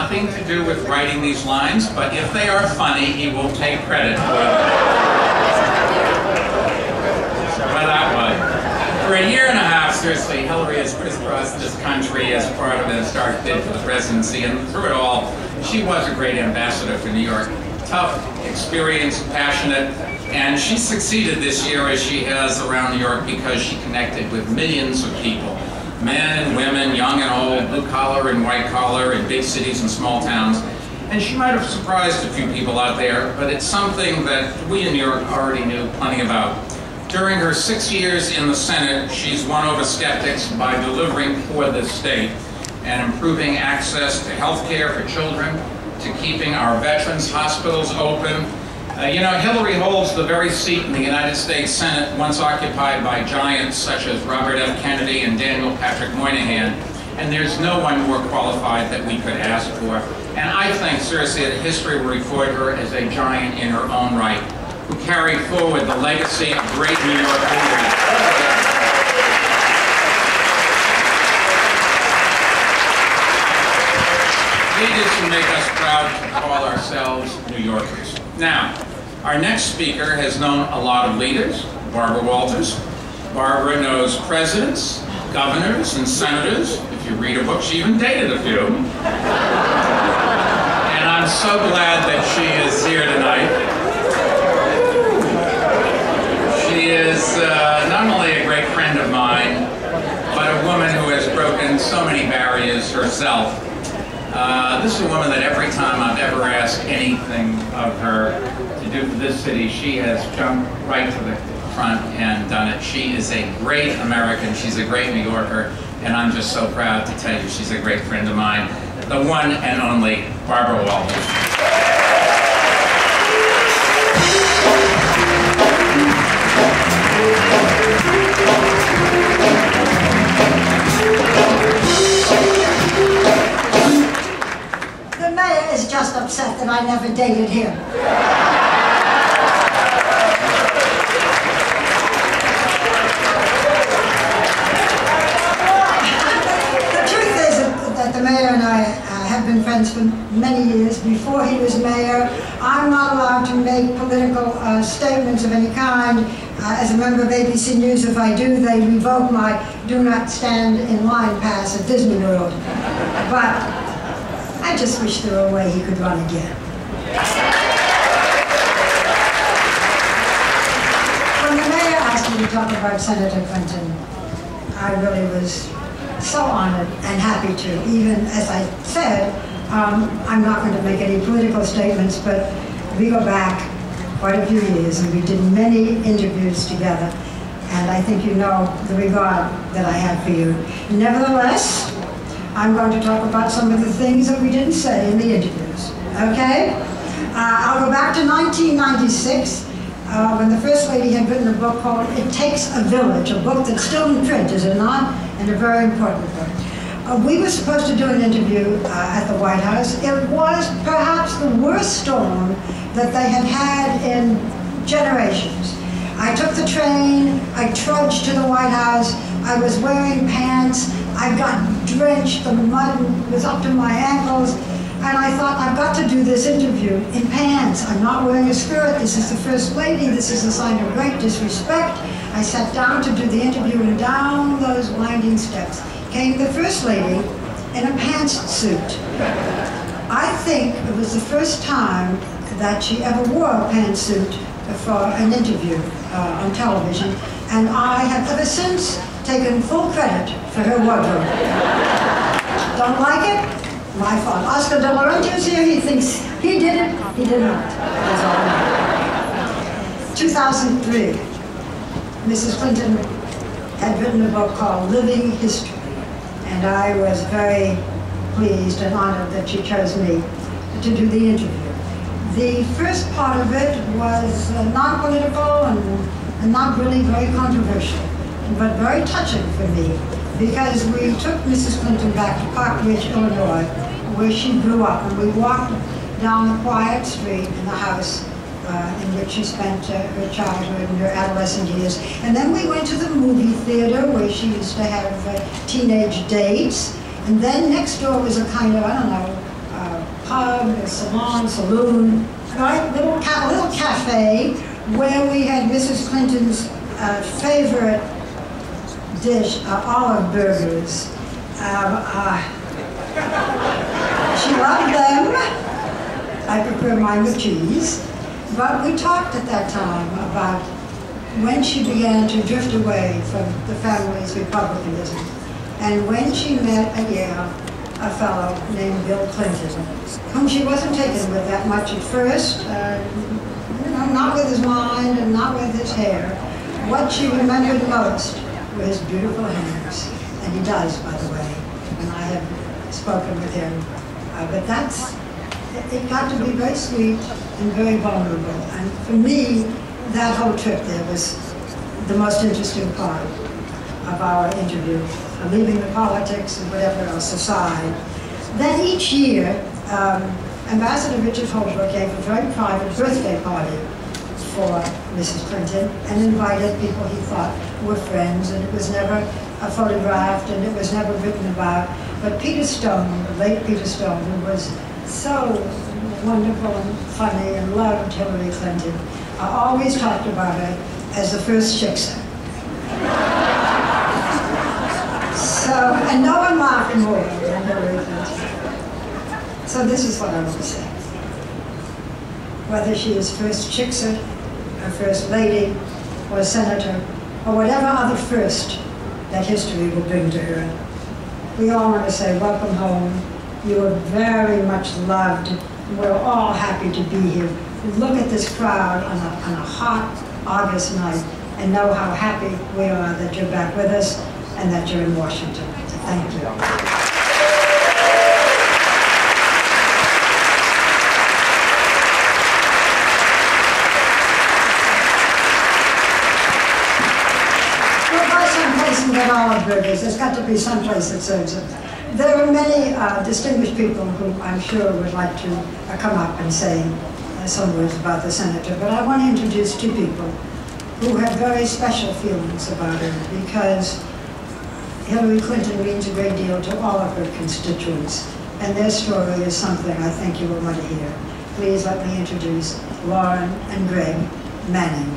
nothing to do with writing these lines, but if they are funny, he will take credit for them. Put it that way. For a year and a half, seriously, Hillary has crisscrossed this country as part of an historic bid for the presidency, and through it all, she was a great ambassador for New York. Tough, experienced, passionate, and she succeeded this year as she has around New York because she connected with millions of people. Men and women, young and old, blue collar and white collar, in big cities and small towns. And she might have surprised a few people out there, but it's something that we in New York already knew plenty about. During her 6 years in the Senate, she's won over skeptics by delivering for this state and improving access to health care for children, to keeping our veterans' hospitals open. You know, Hillary holds the very seat in the United States Senate once occupied by giants such as Robert F. Kennedy and Daniel Patrick Moynihan, and there's no one more qualified that we could ask for. And I think, seriously, that history will record her as a giant in her own right, who carried forward the legacy of great New York leaders. Leaders who make us proud to call ourselves New Yorkers. Now, our next speaker has known a lot of leaders, Barbara Walters. Barbara knows presidents, governors, and senators. If you read her book, she even dated a few. And I'm so glad that she is here tonight. She is not only a great friend of mine, but a woman who has broken so many barriers herself. This is a woman that every time I've ever asked anything of her to do for this city, she has jumped right to the front and done it. She is a great American, she's a great New Yorker, and I'm just so proud to tell you she's a great friend of mine, the one and only Barbara Walters. The mayor is just upset that I never dated him. The truth is that the mayor and I have been friends for many years. Before he was mayor, I'm not allowed to make political statements of any kind. As a member of ABC News, if I do, they revoke my do not stand in line pass at Disney World. But I just wish there were a way he could run again. When the mayor asked me to talk about Senator Clinton, I really was so honored and happy to. Even as I said, I'm not going to make any political statements, but we go back quite a few years and we did many interviews together, and I think you know the regard that I have for you. Nevertheless, I'm going to talk about some of the things that we didn't say in the interviews, okay? I'll go back to 1996, when the First Lady had written a book called It Takes a Village, a book that's still in print, is it not? And a very important book. We were supposed to do an interview at the White House. It was perhaps the worst storm that they had had in generations. I took the train, I trudged to the White House, I was wearing pants, I got drenched, the mud was up to my ankles, and I thought, I've got to do this interview in pants. I'm not wearing a skirt, this is the First Lady, this is a sign of great disrespect. I sat down to do the interview, and down those winding steps came the First Lady in a pantsuit. I think it was the first time that she ever wore a pantsuit for an interview on television, and I have ever since taken full credit for her wardrobe. Don't like it? My fault. Oscar De La Renta's here, he thinks he did it, he did not. That's all. 2003, Mrs. Clinton had written a book called Living History, and I was very pleased and honored that she chose me to do the interview. The first part of it was non-political and not really very controversial, but very touching for me, because we took Mrs. Clinton back to Park Ridge, Illinois, where she grew up, and we walked down the quiet street in the house in which she spent her childhood and her adolescent years. And then we went to the movie theater where she used to have teenage dates. And then next door was a kind of, I don't know, pub, a salon, saloon, right? Little cafe where we had Mrs. Clinton's favorite dish, olive burgers. She loved them. I prefer mine with cheese. But we talked at that time about when she began to drift away from the family's republicanism. And when she met at Yale a fellow named Bill Clinton, whom she wasn't taken with that much at first, not with his mind and not with his hair. What she remembered most were his beautiful hands. And he does, by the way, and I have spoken with him. But it got to be very sweet and very vulnerable. And for me, that whole trip there was the most interesting part of our interview, leaving the politics and whatever else aside. Then each year, Ambassador Richard Holbrooke gave a very private birthday party for Mrs. Clinton and invited people he thought were friends, and it was never photographed and it was never written about. But Peter Stone, the late Peter Stone, who was so wonderful and funny and loved Hillary Clinton, always talked about her as the first chickser. So, and no one laughed more than Hillary Clinton. So this is what I want to say. Whether she is first chickser, or first lady, or senator, or whatever other first that history will bring to her, we all want to say, welcome home. You are very much loved. We're all happy to be here. Look at this crowd on a hot August night and know how happy we are that you're back with us and that you're in Washington. Thank you. We'll go someplace and get olive burgers. There's got to be someplace that serves them. There are many distinguished people who I'm sure would like to come up and say some words about the senator, but I want to introduce two people who have very special feelings about her, because Hillary Clinton means a great deal to all of her constituents, and their story is something I think you will want to hear. Please let me introduce Lauren and Greg Manning.